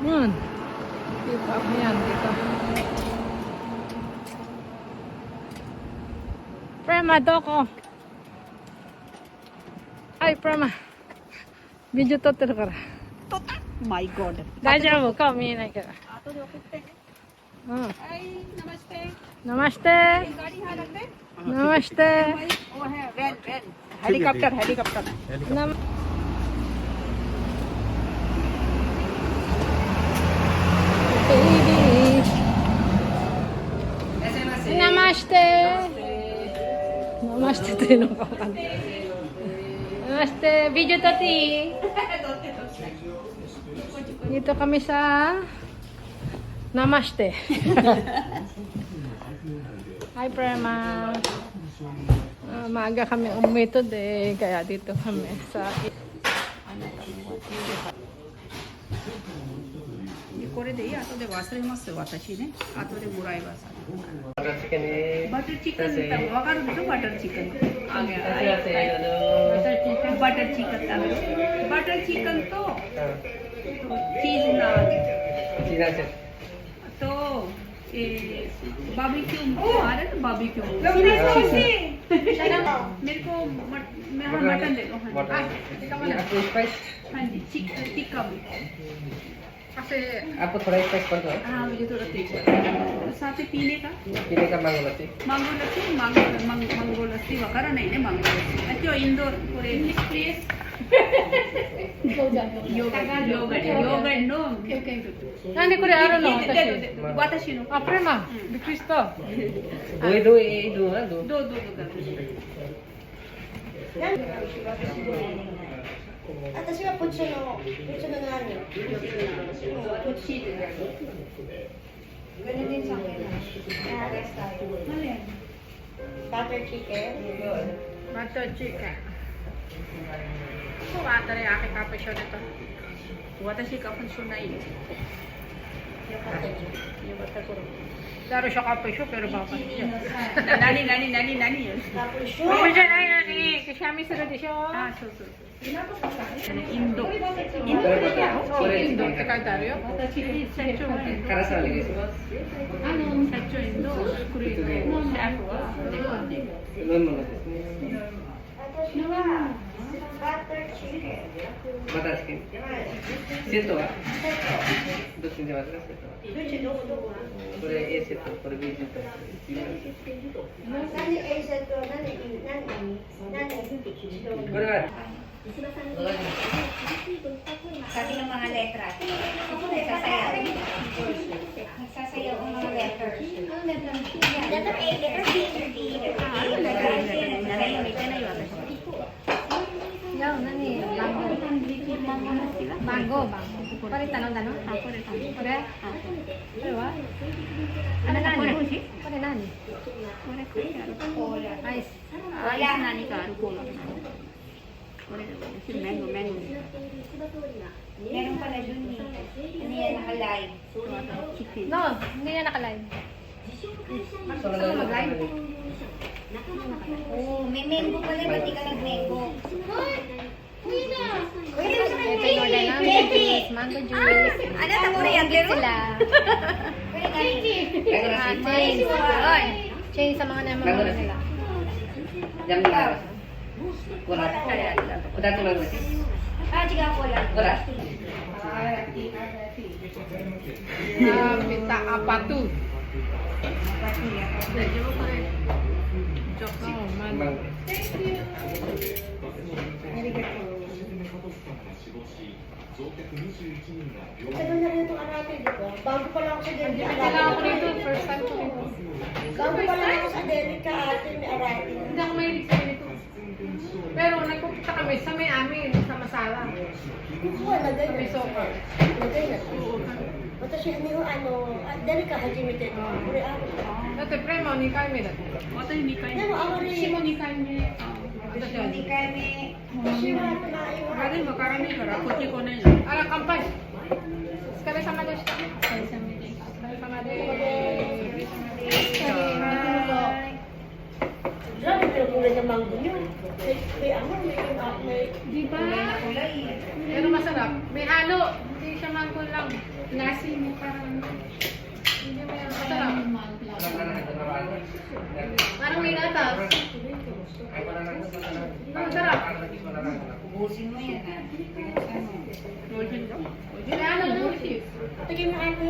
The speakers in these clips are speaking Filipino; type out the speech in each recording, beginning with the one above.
Yan. Dito ako yan. Dito. Prema, doko. Ay, Prema. Video to tere kara. My God. Daijoubu ka? Mienai kara. Hi, namaste. Namaste. गाड़ी यहाँ रख दे। Namaste. वो है van van helicopter helicopter. Nam Baby. Namaste. Namaste to yun ang kakanta. Namaste. Video tati. Dito kami sa Namaste. Hi, Prema. Maaga kami umuwi today, kaya dito kami sa... これでいい後で忘れますよ私ね後でもらいます butter chicken है butter चिकनわかるでしょバターチキンあげButter chicken. バターチキンとチーズナン चीना से とバーベキューあれバーベキューमेरे को मटन दे दो आपको स्पाइस हाँ जी चिकन टिक्का भी Kasi, आपको थोड़ा स्पाइस पड़ दो हाँ मुझे थोड़ा टिक्का साथ में पीने का पीने का मांगो लस्सी मांगो लस्सी वगैरह नहीं है मांगो लस्सी अच्छा इंदौर पूरे प्लीज योगर्ट नो hindi ko rin araw no. वाताशी नो Ah, Prema, di Cristo. दो ये दो ना दो दो कर 私はこっちの何よ。こっちで Ganun din sa akin. Pares tayo. Butter chicken. Butter chicken. Ito ata rin aking kapasyon nito. 私が本当ない Yung bata ko rin. Laro siya kapasyon pero baka siya.何 よ Tapos Oh, yun. dyan ay nani. Kasi kami sila di siya. あそうそうインド これ Oh, Indo. Kaya tayo. 私社長が 辛さはねです社長インドクリームシェフは日本人飲むのですね私はバターチキン。バターチキンセットはどっちに出ますかセットはどっちどここれ A セットこれ B セット何 A セット何これは Sabi ng mga letra. Sasayaw. Sasayaw ang mga letter. Letter A, letter B, letter D, letter E. Yaw, nani. Mango. Mango. Pare tanong. Pare? Pare? Ano nani? Pare nani? Ice. 何かアルコールこれメンゴ Meron pala dun eh. Ano yan, naka-live. No, hindi niya nakalive. Gusto ka mag-live? Oh, may mango pala, ba't di ka nag-mango? Ito yung order namin. Juice, mango juice. Ano sa Korea? Pero? Sila. Chain. Oy, chain sa mga naman nila. Jam na wala udah tuh bagus Ah, jika ako lang. wala Kita apa tuh? Oh, man. emang Tagal na rin itong arate, di ba? Bago pa lang ako sa Delica. Kailangan ko dito. First time ko dito. Bago pa lang ako sa Delica, ate, may arate. Hindi ako mahilig sa ganito. Pero nagpupunta kami sa may amin, sa Masala. Kukuha, lagay na. May sofa. Lagay na. Watashi, Delica, hajimite. Kure, Dati premo, ni Carmen dati. 私2回 Ano, ako rin. 私も2回目 Ito siya. Hindi kami. Kasi wala na あでも辛いからこっち来ないの Ara, kampay. Sekali sama deh. Sekali sama deh. Grabe, pero kulay ng mango nyo. May ano, may Di ba? kulay na kulay. Pero masarap. May halo. Hindi siya mango lang. Lasi mo parang Hindi mo yan. Masarap. Parang may gatas. Masarap. ubusin mo yan ah. Lotion daw. Kaya ano, Lucy? Tignan mo ate.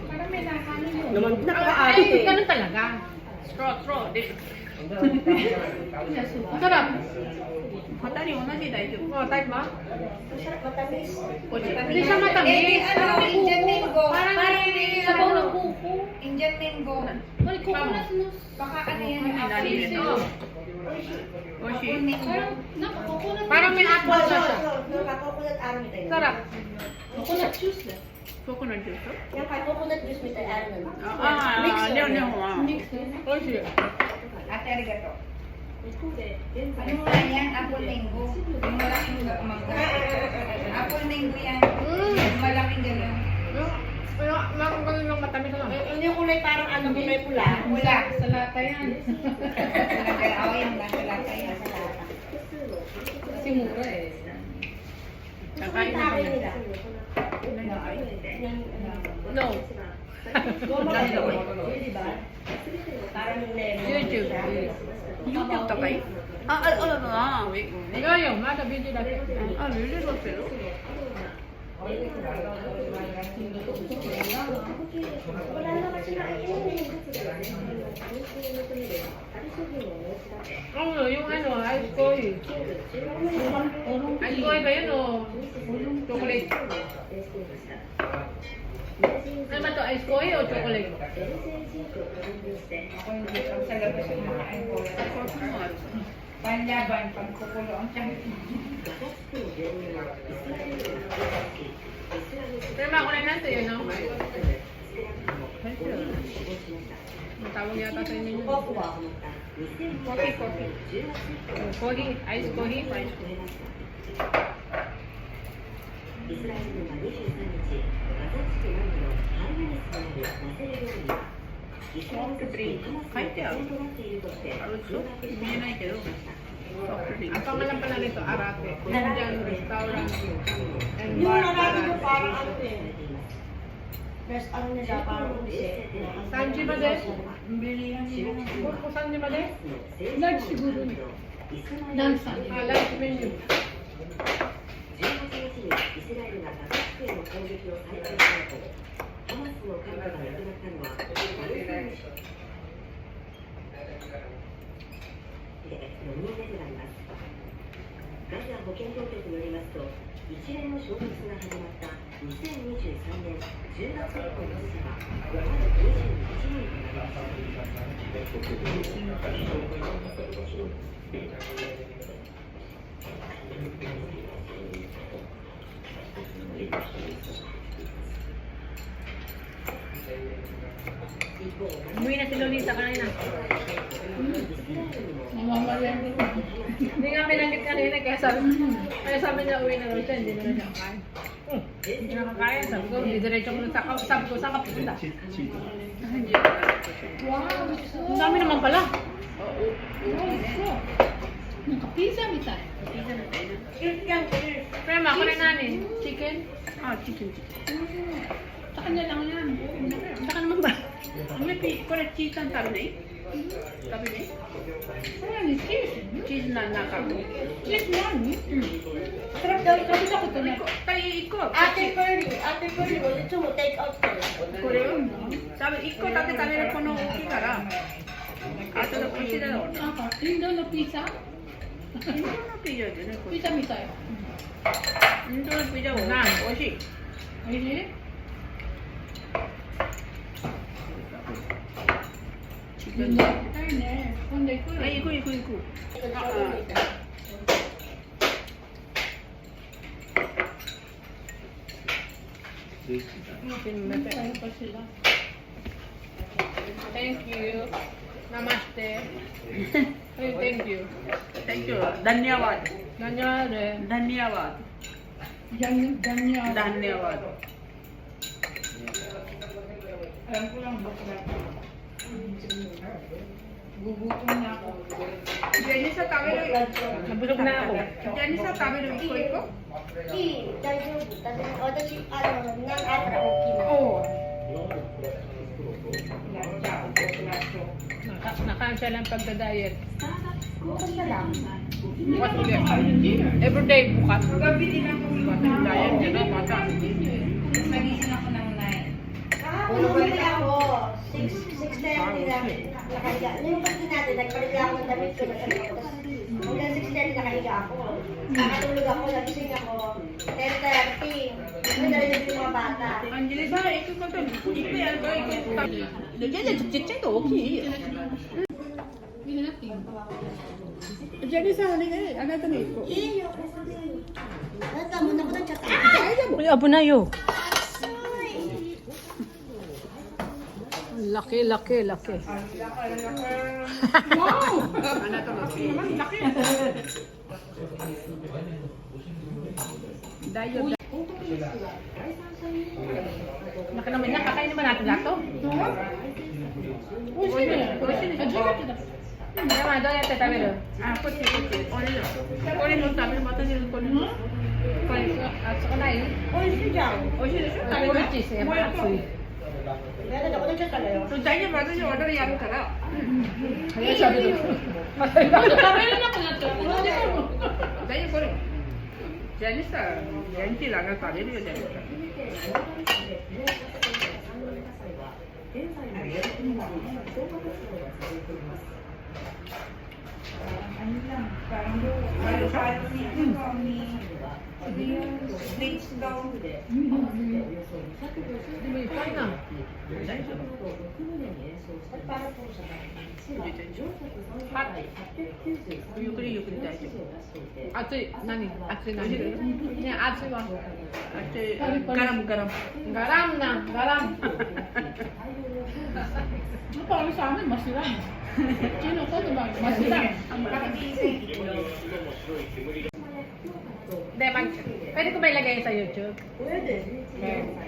Parang may nakanin mo. Naman Ay, nakakaarte. ganun talaga. Straw. Masarap. 二人同じ大丈夫。 Oh, type mo? Masarap matamis. Hindi siya matamis. Ano, Indian mango. Parang sabaw ng buko. Indian mango. Ay, coconut mousse. Baka ano yan, Hindi apple. dali rin. Oo. Oshi. Parang may apple na siya. Coconut army tayo. Sarap. Coconut juice to? Yung coconut juice may tayo army. Mix. Oshi. Ate, arigato. Ano nga yan? Apple mango. Yung malaking mangga. Apple mango yan. Yung malaking gano'n. Yung ganun lang matamis lang. Yung kulay parang ano, kulay pula. Pula. Sa lata yan. Oo, yan lang. Sa lata yan. Sa lata. Kasi mura eh. Kakain na kami. nila. No. Parang lemon. YouTube. YouTube 高いあ、ウェイ。 Ikaw yung, maka video dati. あ、ルルロペロ Wala na kasi na Ano, yung ano, ice coffee. Ice coffee ba yun o chocolate? Ano ba to, ice coffee o chocolate? Ako yung dito sa labas yung makain ko. Panlaban, pagkukulo ang tiyan. Pero makulay na ito yun, no? Ang tawag yata sa inyo yun. Coffee. Coffee, ice coffee. Ang pangalan pala nito, Arate. Indian restaurant and Yung bar. narami ko Arate. parang ano eh. Best ano nila parang Sanji ba din? Kurko Sanji ba din? Large siguro. Large Sanji. Ah, large menu. Umuwi na si Lolita kanina. Hindi nga pinanggit kanina kaya sabi niya uwi na raw siya, hindi na siya kakain. Hindi na kakain, sabi ko, hindi diretso ko na sabi ko, saan ka pupunta? Wow, ang dami naman pala. Pizza mitay. Pero ako na nani, chicken. Ah, chicken. Sa kanya lang yan. Saka naman ba? これチーズタン食べない食べない Ano, cheese? チーズなん中 Cheese yan. Sarap daw ito. Tapos ako ito na. 1個 Ate Curly, ito mo, take out ko. これを多分1個だけ食べるこの大きいからあとで美味しいだろうね Ah, Indo no pizza? インドのピザでねこれ Pizza mitay. インドのピザもなん美味しい Really? Hindi. Turner. Hindi ko あ、行く行く行くあ Tayo pa sila. Thank you. Namaste. Ay, thank you. Thank you. धन्यवाद Nanyari. धन्यवाद Ganyan. धन्यवाद Alam ko lang bakla. Gugutom na ako. Jenny sa tabi Nabulog na ako. Jenny sa tabi ng iko-iko 大丈夫。だって私、何あったら大きいの。 Oo. Nakansel ang pagda-diet. Bukas na lang. Bukas ulit. Everyday bukas. Gabi din ako. Diet niya na, mata. Nagising ako ng 9. Kahapon bumili ako. 6:30 na nakahiga. Yung pagkain natin, nagpalit ako ng damit ko na sa likod. Tapos hanggang 6:30 nakahiga ako. Nakatulog ako, nagising ako. 10:30. May narinig yung mga bata. Angeles, ba? Ikaw ka to. Ikaw yan ba? Ikaw. Diyan, cicit to. Okay. Diyan sa halin eh. Ano ito nito? Iyo. Tama na ko ng chat. Uy, abo na yun. Laki. Wow! Ano ito? Laki. Dayo. Laki naman niya. Kakain naman natin lahat to. Kaya doon yung tatabi doon. Ah, putih. Oleh lo tabi mata ni ko ni. At saka na yun. Oishi-chan. Oh, sila siya. Tabi ko cheese. Eh, maasoy. Meron ako ng chat talaga. So, dahil yung bago siya order yan ka na. Kaya sabi doon. Kaya na ako na to. Dahil ko rin. Diyan sa, yan sila nga sabi niyo dyan. May fine na. Hot. Yukri dahil. Atsoy. Nani? Atsoy nani? Niya, atsoy wa. At garam. Garam na. Garam. Ano para sa amin, masira. Sino ko, diba? Masira. Hindi, pwede ko ba ilagay sa YouTube? Pwede.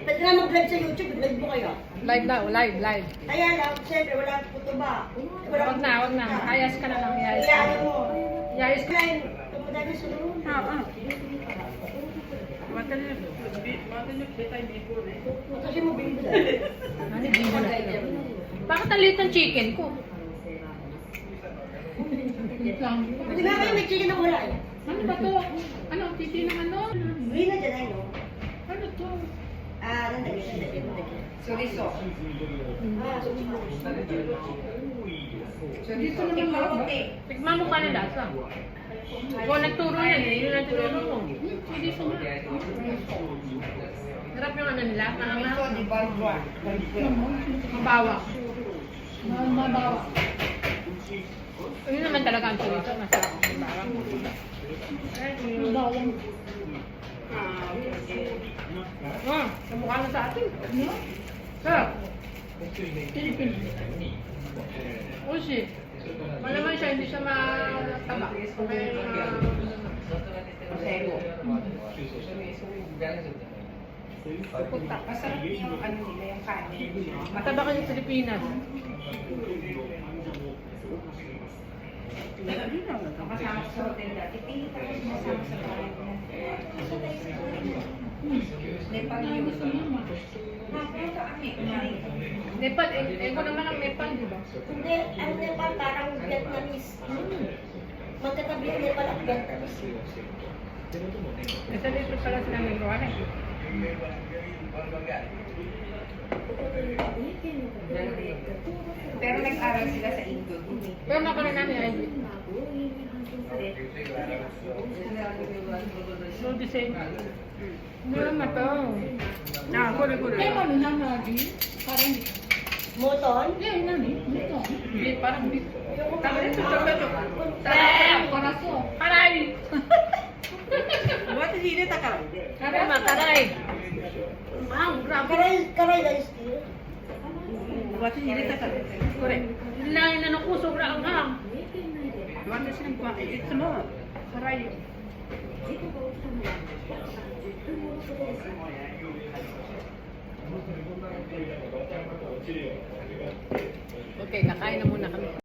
Pwede na mag-live sa YouTube. Live mo kayo. Live daw, live. Kaya lang, siyempre, wala puto ba? Wag na. Ayas ka na lang, ayas. Kaya ano mo. Ayas ka. Kaya, tumadali sa loob. Mata niyo kita yung before eh. Kasi mo bimbo na. Ano, bimbo na sila. Bakit ang liit ng chicken ko? Wait lang. Pwede nga kayo may chicken na wala eh. Ano ba to? Ano, titi ng ano? Green na dyan ay no? Ano to? Nandagyan. Suriso. Dito naman lang. Tikman mo pa na lasa. Ikaw nagturo yan eh. Yun ang tinuro mo. Hindi sa mga. Harap yung ano nila. Miso di balwa. Mabawa. Mabawa. Yun naman talaga ang chorizo. Masarap ang mabawa. Mabawa. Kamukha na sa atin. Ano? Sarap. Philippine. Ushi. Malaman siya, hindi siya mataba. Masego. Pupunta. Masarap yung ano nila, yung kanin. Mataba ka sa Pilipinas. Nakasama sa hotel dati. Tingin ko kasi nasama sa bahay ko. Nepal yun. Ito ami. Nepal, ko naman ang Nepal, di ba? Hindi, ang Nepal parang Vietnamese. Magkatabi yung Nepal at Vietnamese. Nasa dito pala sila may gawa na. Pero nag-aral sila sa Indo. Pero nakuha namin ay so the same. Meron na to. Kore. Eh, ano na lagi? Parang, Moton? yeah, nani? Ito. Beef, parang beef. Tama rin, chocolate. Paraso. Karay! What is it? Takal. Karay ma, karay! Karay guys. What is it? Takal. Correct. Inano ko, sobra ang ham. What is it? It's small. Karay. Okay, kakain na muna kami.